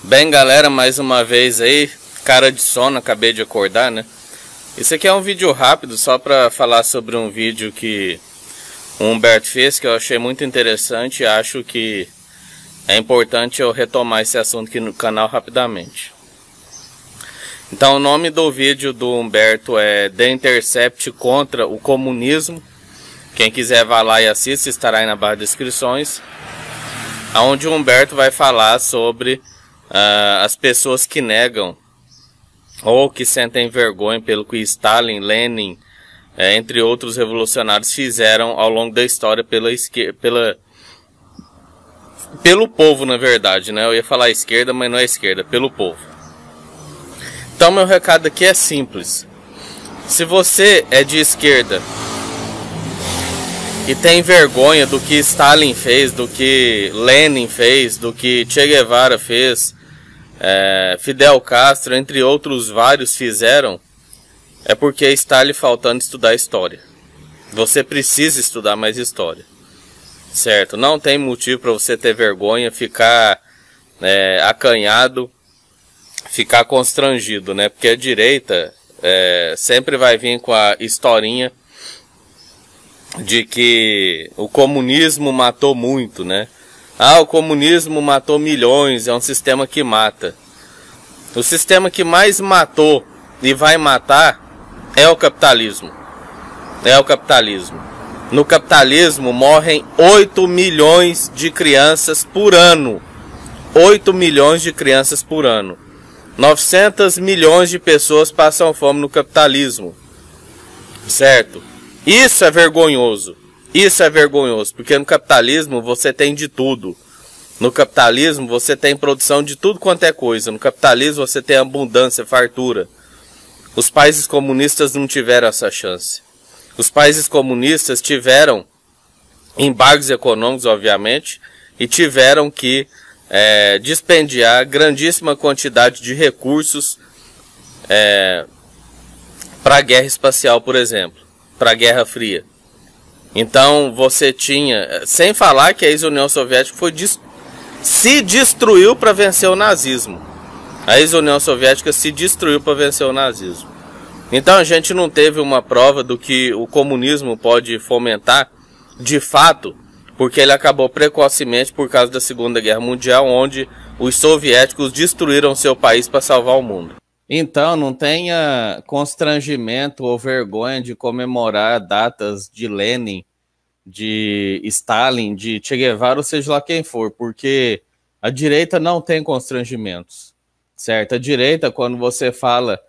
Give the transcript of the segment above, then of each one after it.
Bem, galera, mais uma vez aí, cara de sono, acabei de acordar, né? Isso aqui é um vídeo rápido, só para falar sobre um vídeo que o Humberto fez, que eu achei muito interessante e acho que é importante eu retomar esse assunto aqui no canal rapidamente. Então, o nome do vídeo do Humberto é The Intercept contra o Comunismo. Quem quiser vá lá e assista, estará aí na barra de descrições. Onde o Humberto vai falar sobre as pessoas que negam ou que sentem vergonha pelo que Stalin, Lenin, entre outros revolucionários fizeram ao longo da história pelo povo, na verdade, né? Eu ia falar esquerda, mas não é esquerda, pelo povo. Então meu recado aqui é simples. Se você é de esquerda e tem vergonha do que Stalin fez, do que Lenin fez, do que Che Guevara fez, Fidel Castro, entre outros vários fizeram, é porque está lhe faltando estudar história. Você precisa estudar mais história, certo? Não tem motivo para você ter vergonha, ficar acanhado, ficar constrangido, né? Porque a direita sempre vai vir com a historinha de que o comunismo matou muito, né? O comunismo matou milhões, é um sistema que mata. O sistema que mais matou e vai matar é o capitalismo. É o capitalismo. No capitalismo morrem 8 milhões de crianças por ano. 8 milhões de crianças por ano. 900 milhões de pessoas passam fome no capitalismo. Certo? Isso é vergonhoso. Isso é vergonhoso, porque no capitalismo você tem de tudo. No capitalismo você tem produção de tudo quanto é coisa. No capitalismo você tem abundância, fartura. Os países comunistas não tiveram essa chance. Os países comunistas tiveram embargos econômicos, obviamente, e tiveram que dispendiar grandíssima quantidade de recursos para a guerra espacial, por exemplo, para a Guerra Fria. Então você tinha, sem falar que a ex-União Soviética se destruiu para vencer o nazismo. A ex-União Soviética se destruiu para vencer o nazismo. Então a gente não teve uma prova do que o comunismo pode fomentar, de fato, porque ele acabou precocemente por causa da Segunda Guerra Mundial, onde os soviéticos destruíram seu país para salvar o mundo. Então, não tenha constrangimento ou vergonha de comemorar datas de Lenin, de Stalin, de Che Guevara, ou seja lá quem for, porque a direita não tem constrangimentos, certo? A direita, quando você fala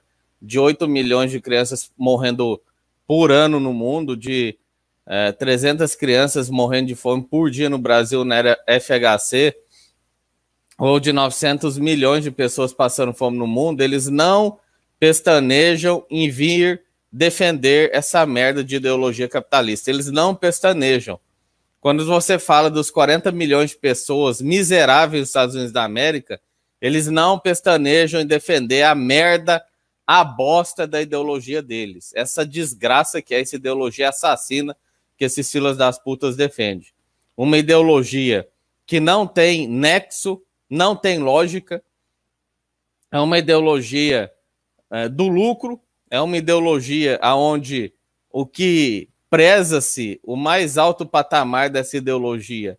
de 8 milhões de crianças morrendo por ano no mundo, de 300 crianças morrendo de fome por dia no Brasil na era FHC, ou de 900 milhões de pessoas passando fome no mundo, eles não pestanejam em vir defender essa merda de ideologia capitalista. Eles não pestanejam. Quando você fala dos 40 milhões de pessoas miseráveis nos Estados Unidos da América, eles não pestanejam em defender a merda, a bosta da ideologia deles. Essa desgraça que é essa ideologia assassina que esses filas das putas defendem. Uma ideologia que não tem nexo, não tem lógica, é uma ideologia do lucro, é uma ideologia onde o que preza-se, o mais alto patamar dessa ideologia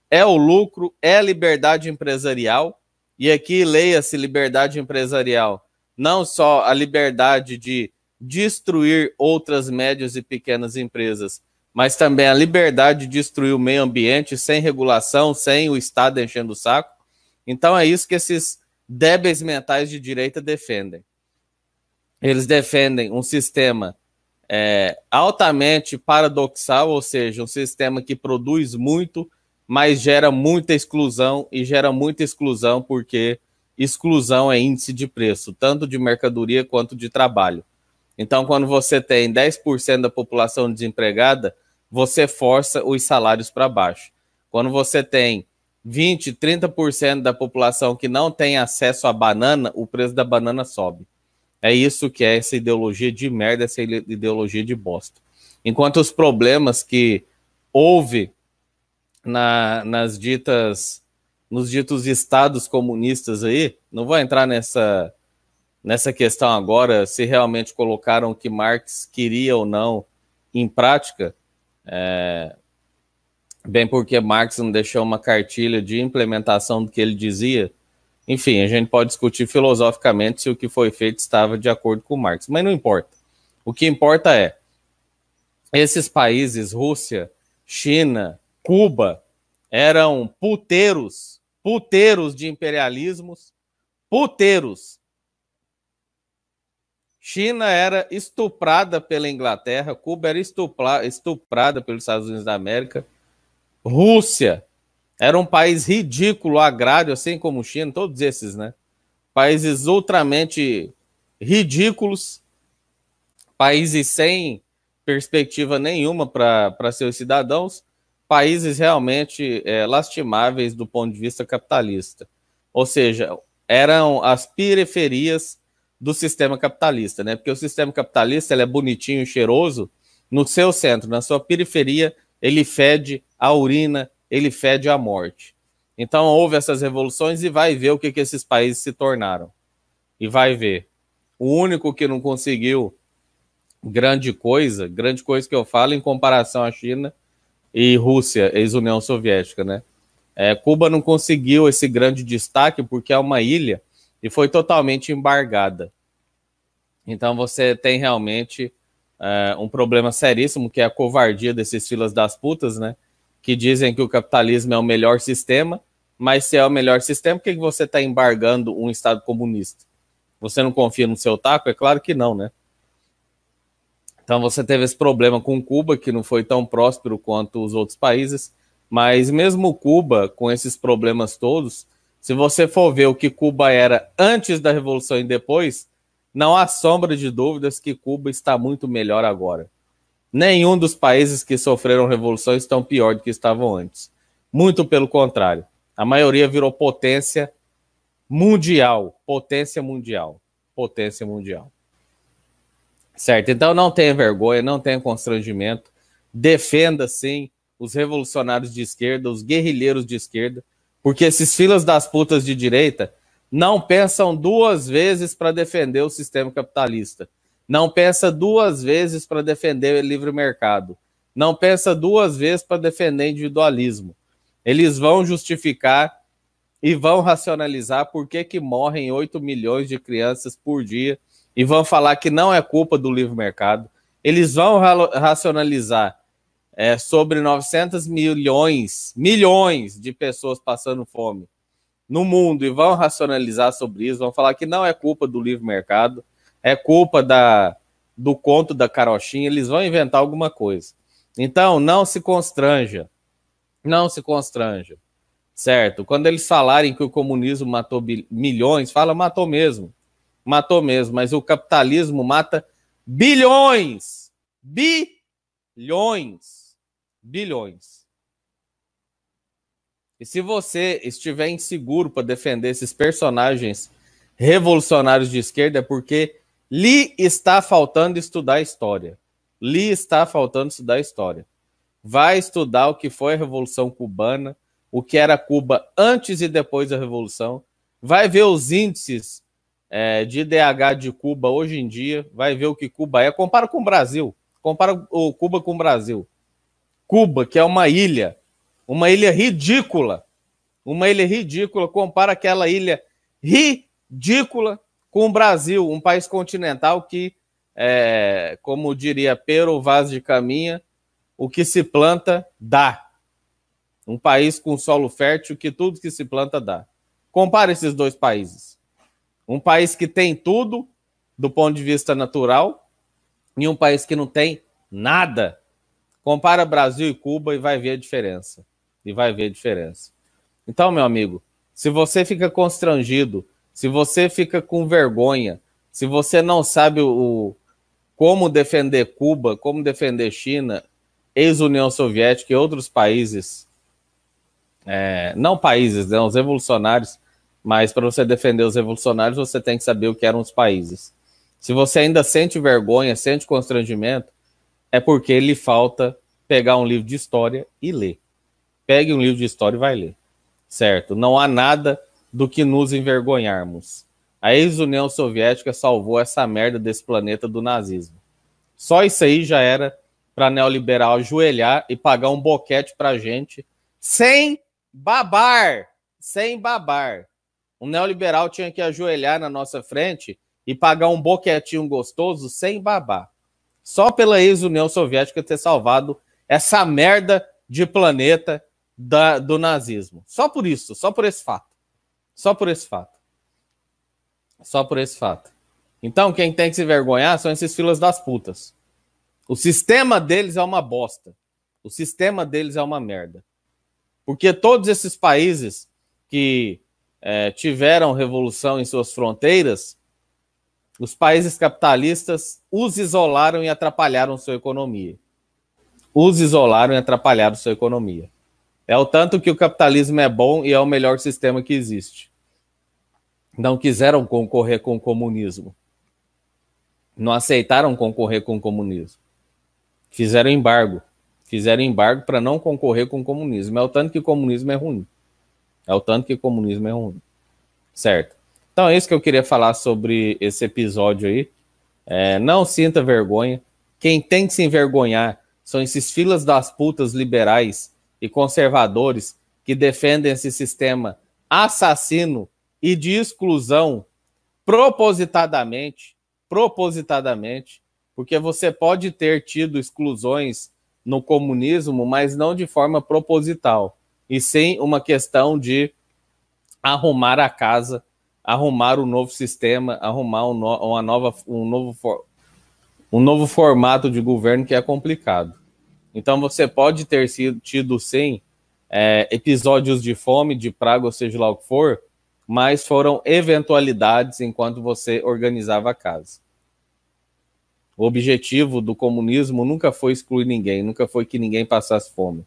é o lucro, é a liberdade empresarial, e aqui leia-se liberdade empresarial, não só a liberdade de destruir outras médias e pequenas empresas, mas também a liberdade de destruir o meio ambiente sem regulação, sem o Estado enchendo o saco. Então é isso que esses débeis mentais de direita defendem. Eles defendem um sistema altamente paradoxal, ou seja, um sistema que produz muito, mas gera muita exclusão, e gera muita exclusão porque exclusão é índice de preço, tanto de mercadoria quanto de trabalho. Então, quando você tem 10% da população desempregada, você força os salários para baixo. Quando você tem 20%, 30% da população que não tem acesso à banana, o preço da banana sobe. É isso que é essa ideologia de merda, essa ideologia de bosta. Enquanto os problemas que houve nas ditas nos ditos estados comunistas aí. Não vou entrar nessa questão agora, se realmente colocaram o que Marx queria ou não em prática, bem porque Marx não deixou uma cartilha de implementação do que ele dizia. Enfim, a gente pode discutir filosoficamente se o que foi feito estava de acordo com Marx, mas não importa. O que importa é, esses países, Rússia, China, Cuba, eram puteiros de imperialismos, puteiros. China era estuprada pela Inglaterra, Cuba era estuprada pelos Estados Unidos da América, Rússia era um país ridículo, agrário, assim como China, todos esses, né? Países ultramente ridículos, países sem perspectiva nenhuma para seus cidadãos, países realmente lastimáveis do ponto de vista capitalista. Ou seja, eram as periferias do sistema capitalista, né? Porque o sistema capitalista ele é bonitinho e cheiroso no seu centro, na sua periferia, ele fede a urina, ele fede a morte. Então houve essas revoluções e vai ver o que esses países se tornaram. E vai ver. O único que não conseguiu grande coisa que eu falo em comparação à China e Rússia, ex-União Soviética, né? Cuba não conseguiu esse grande destaque porque é uma ilha e foi totalmente embargada. Então você tem realmente um problema seríssimo, que é a covardia desses filas das putas, né? Que dizem que o capitalismo é o melhor sistema, mas se é o melhor sistema, por que você está embargando um Estado comunista? Você não confia no seu taco? É claro que não, né? Então você teve esse problema com Cuba, que não foi tão próspero quanto os outros países, mas mesmo Cuba, com esses problemas todos, se você for ver o que Cuba era antes da Revolução e depois, não há sombra de dúvidas que Cuba está muito melhor agora. Nenhum dos países que sofreram revolução estão pior do que estavam antes. Muito pelo contrário. A maioria virou potência mundial. Potência mundial. Potência mundial. Certo? Então não tenha vergonha, não tenha constrangimento. Defenda, sim, os revolucionários de esquerda, os guerrilheiros de esquerda, porque esses filas das putas de direita não pensam duas vezes para defender o sistema capitalista. Não pensa duas vezes para defender o livre mercado. Não pensa duas vezes para defender individualismo. Eles vão justificar e vão racionalizar por que morrem 8 milhões de crianças por dia e vão falar que não é culpa do livre mercado. Eles vão racionalizar sobre 900 milhões de pessoas passando fome no mundo e vão racionalizar sobre isso, vão falar que não é culpa do livre mercado, é culpa do conto da carochinha, eles vão inventar alguma coisa. Então, não se constranja, certo? Quando eles falarem que o comunismo matou milhões, fala matou mesmo, mas o capitalismo mata bilhões. E se você estiver inseguro para defender esses personagens revolucionários de esquerda, é porque lhe está faltando estudar história. Vai estudar o que foi a Revolução Cubana, o que era Cuba antes e depois da Revolução. Vai ver os índices de IDH de Cuba hoje em dia. Vai ver o que Cuba é. Compara com o Brasil. Compara o Cuba com o Brasil. Cuba, que é uma ilha ridícula. Compara aquela ilha ridícula com o Brasil, um país continental que, como diria Pero Vaz de Caminha, o que se planta, dá. Um país com solo fértil que tudo que se planta dá. Compara esses dois países. Um país que tem tudo do ponto de vista natural e um país que não tem nada. Compara Brasil e Cuba e vai ver a diferença. Então, meu amigo, se você fica constrangido, se você fica com vergonha, se você não sabe como defender Cuba, como defender China, ex-União Soviética e outros países, não países, né, os revolucionários, mas para você defender os revolucionários, você tem que saber o que eram os países. Se você ainda sente vergonha, sente constrangimento, é porque lhe falta pegar um livro de história e ler. Pegue um livro de história e vai ler. certo? Não há nada do que nos envergonharmos. A ex-União Soviética salvou essa merda desse planeta do nazismo. Só isso aí já era para neoliberal ajoelhar e pagar um boquete pra gente sem babar. Sem babar. Um neoliberal tinha que ajoelhar na nossa frente e pagar um boquetinho gostoso sem babar. Só pela ex-União Soviética ter salvado essa merda de planeta do nazismo. Só por isso, só por esse fato. Só por esse fato. Só por esse fato. Então, quem tem que se vergonhar são esses filas das putas. O sistema deles é uma bosta. O sistema deles é uma merda. Porque todos esses países que tiveram revolução em suas fronteiras, os países capitalistas os isolaram e atrapalharam sua economia. Os isolaram e atrapalharam sua economia. É o tanto que o capitalismo é bom e é o melhor sistema que existe. Não quiseram concorrer com o comunismo. Não aceitaram concorrer com o comunismo. Fizeram embargo. Fizeram embargo para não concorrer com o comunismo. É o tanto que o comunismo é ruim. É o tanto que o comunismo é ruim. Certo? Então é isso que eu queria falar sobre esse episódio aí. Não sinta vergonha. Quem tem que se envergonhar são esses filas das putas liberais e conservadores que defendem esse sistema assassino e de exclusão propositadamente, porque você pode ter tido exclusões no comunismo, mas não de forma proposital, e sim uma questão de arrumar a casa, arrumar um novo sistema, arrumar um novo formato de governo que é complicado. Então você pode ter tido, sim, episódios de fome, de praga, ou seja lá o que for, mas foram eventualidades enquanto você organizava a casa. O objetivo do comunismo nunca foi excluir ninguém, nunca foi que ninguém passasse fome.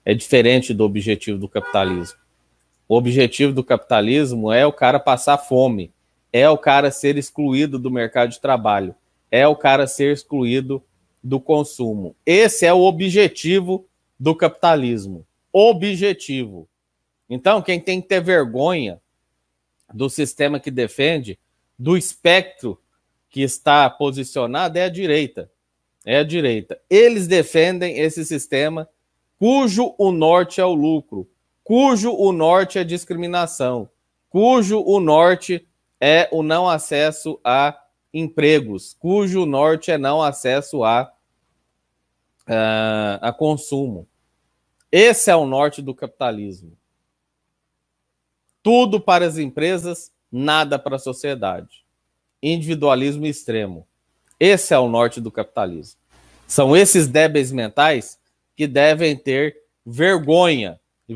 É diferente do objetivo do capitalismo. O objetivo do capitalismo é o cara passar fome, é o cara ser excluído do mercado de trabalho, é o cara ser excluído do consumo. Esse é o objetivo do capitalismo. Objetivo. Então, quem tem que ter vergonha do sistema que defende, do espectro que está posicionado, é a direita. É a direita. Eles defendem esse sistema cujo o norte é o lucro, cujo o norte é discriminação, cujo o norte é o não acesso a empregos, cujo norte é não acesso a consumo. Esse é o norte do capitalismo. Tudo para as empresas, nada para a sociedade. Individualismo extremo. Esse é o norte do capitalismo. São esses débeis mentais que devem ter vergonha, e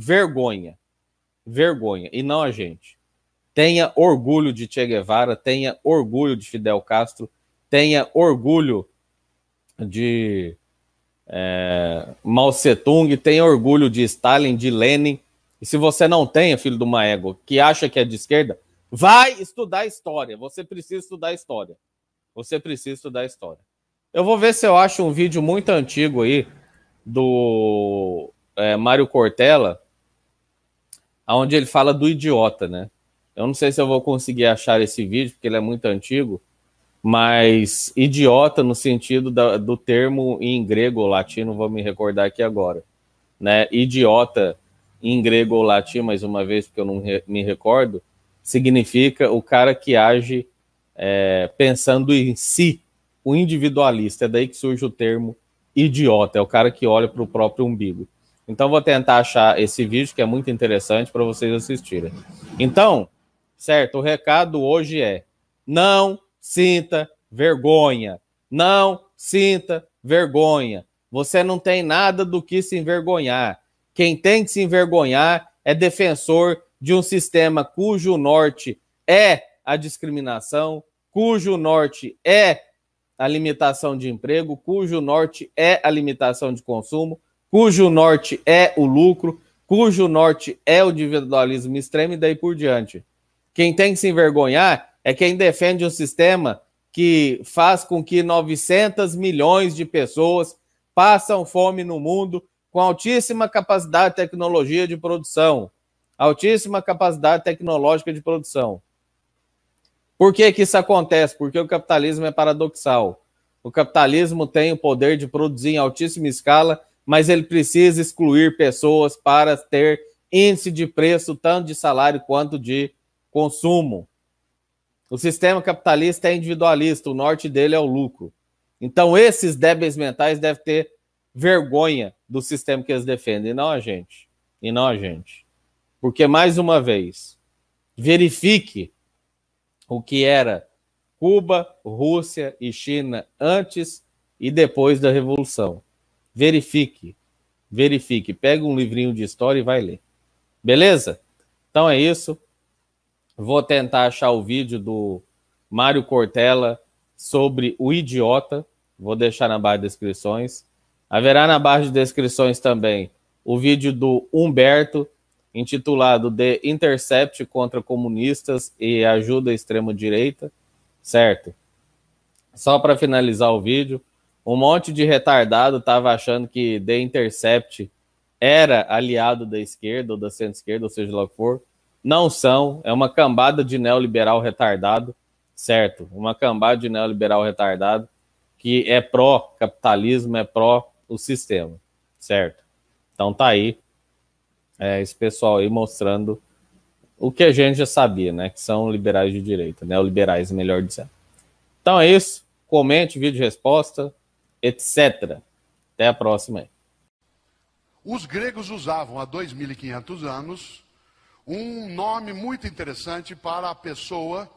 não a gente. Tenha orgulho de Che Guevara, tenha orgulho de Fidel Castro, tenha orgulho de Mao Tse-tung, tenha orgulho de Stalin, de Lenin. E se você não tem, filho de uma égua, que acha que é de esquerda, vai estudar história. Você precisa estudar história. Você precisa estudar história. Eu vou ver se eu acho um vídeo muito antigo aí do Mário Cortella, onde ele fala do idiota, né? Eu não sei se eu vou conseguir achar esse vídeo, porque ele é muito antigo, mas idiota no sentido do termo em grego ou latino, vou me recordar aqui agora, né? Idiota em grego ou latino, mais uma vez, porque eu não me recordo, significa o cara que age pensando em si, o individualista. É daí que surge o termo idiota, é o cara que olha para o próprio umbigo. Então vou tentar achar esse vídeo, que é muito interessante para vocês assistirem. Então, certo, o recado hoje é: não sinta vergonha. Não sinta vergonha. Você não tem nada do que se envergonhar. Quem tem que se envergonhar é defensor de um sistema cujo norte é a discriminação, cujo norte é a limitação de emprego, cujo norte é a limitação de consumo, cujo norte é o lucro, cujo norte é o individualismo extremo e daí por diante. Quem tem que se envergonhar é quem defende um sistema que faz com que 900 milhões de pessoas passam fome no mundo com altíssima capacidade de tecnologia de produção, altíssima capacidade tecnológica de produção. Por que que isso acontece? Porque o capitalismo é paradoxal. O capitalismo tem o poder de produzir em altíssima escala, mas ele precisa excluir pessoas para ter índice de preço, tanto de salário quanto de consumo. O sistema capitalista é individualista, o norte dele é o lucro. Então, esses débeis mentais devem ter vergonha do sistema que eles defendem, e não a gente. E não a gente. Porque, mais uma vez, verifique o que era Cuba, Rússia e China antes e depois da Revolução. Verifique. Verifique. Pega um livrinho de história e vai ler. Beleza? Então é isso. Vou tentar achar o vídeo do Mário Cortella sobre o idiota. Vou deixar na barra de descrições. Haverá na barra de descrições também o vídeo do Humberto, intitulado The Intercept contra comunistas e ajuda à extrema-direita, certo? Só para finalizar o vídeo, um monte de retardado estava achando que The Intercept era aliado da esquerda ou da centro-esquerda, ou seja lá o que for. Não são, é uma cambada de neoliberal retardado, certo? Uma cambada de neoliberal retardado que é pró-capitalismo, é pró o sistema, certo? Então tá aí, esse pessoal aí mostrando o que a gente já sabia, né? Que são liberais de direita, neoliberais, melhor dizendo. Então é isso, comente, vídeo resposta, etc. Até a próxima aí. Os gregos usavam há 2.500 anos um nome muito interessante para a pessoa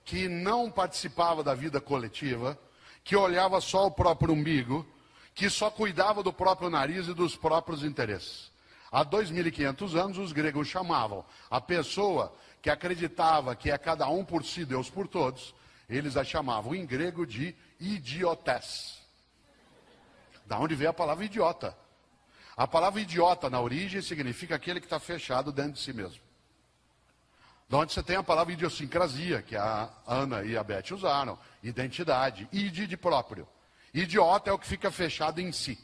que não participava da vida coletiva, que olhava só o próprio umbigo, que só cuidava do próprio nariz e dos próprios interesses. Há 2.500 anos, os gregos chamavam a pessoa que acreditava que é cada um por si, Deus por todos, eles a chamavam em grego de idiotes. Da onde veio a palavra idiota? A palavra idiota na origem significa aquele que está fechado dentro de si mesmo. Da onde você tem a palavra idiosincrasia, que a Ana e a Beth usaram, identidade, id de próprio. Idiota é o que fica fechado em si.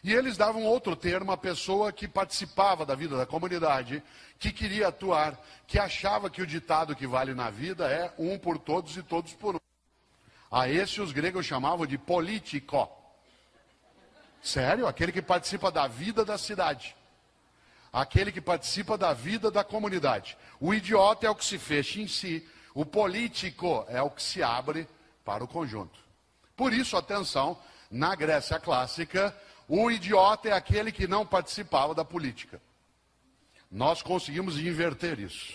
E eles davam outro termo à pessoa que participava da vida da comunidade, que queria atuar, que achava que o ditado que vale na vida é um por todos e todos por um. A esse os gregos chamavam de político. Sério? Aquele que participa da vida da cidade. Aquele que participa da vida da comunidade. O idiota é o que se fecha em si. O político é o que se abre para o conjunto. Por isso, atenção, na Grécia clássica, o idiota é aquele que não participava da política. Nós conseguimos inverter isso.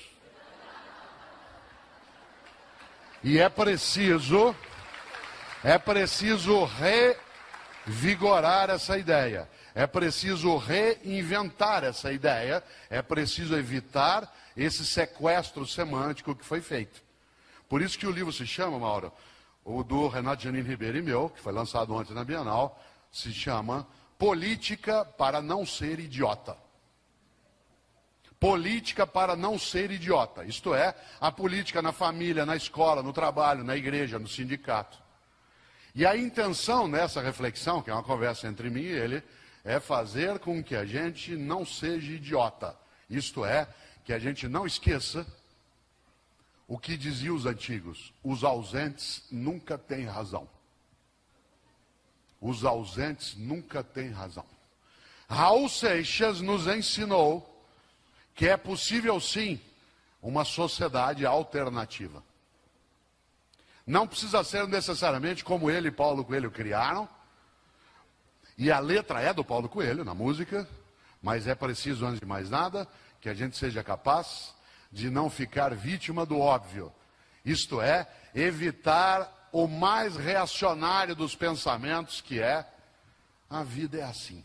E é preciso revigorar essa ideia. É preciso reinventar essa ideia. É preciso evitar esse sequestro semântico que foi feito. Por isso que o livro se chama, Mauro, o do Renato Janine Ribeiro e meu, que foi lançado ontem na Bienal, se chama Política para não ser idiota. Política para não ser idiota. Isto é, a política na família, na escola, no trabalho, na igreja, no sindicato. E a intenção nessa reflexão, que é uma conversa entre mim e ele, é fazer com que a gente não seja idiota. Isto é, que a gente não esqueça o que diziam os antigos: os ausentes nunca têm razão. Os ausentes nunca têm razão. Raul Seixas nos ensinou que é possível sim uma sociedade alternativa. Não precisa ser necessariamente como ele e Paulo Coelho criaram. E a letra é do Paulo Coelho, na música. Mas é preciso, antes de mais nada, que a gente seja capaz de não ficar vítima do óbvio. Isto é, evitar o mais reacionário dos pensamentos, que é: a vida é assim.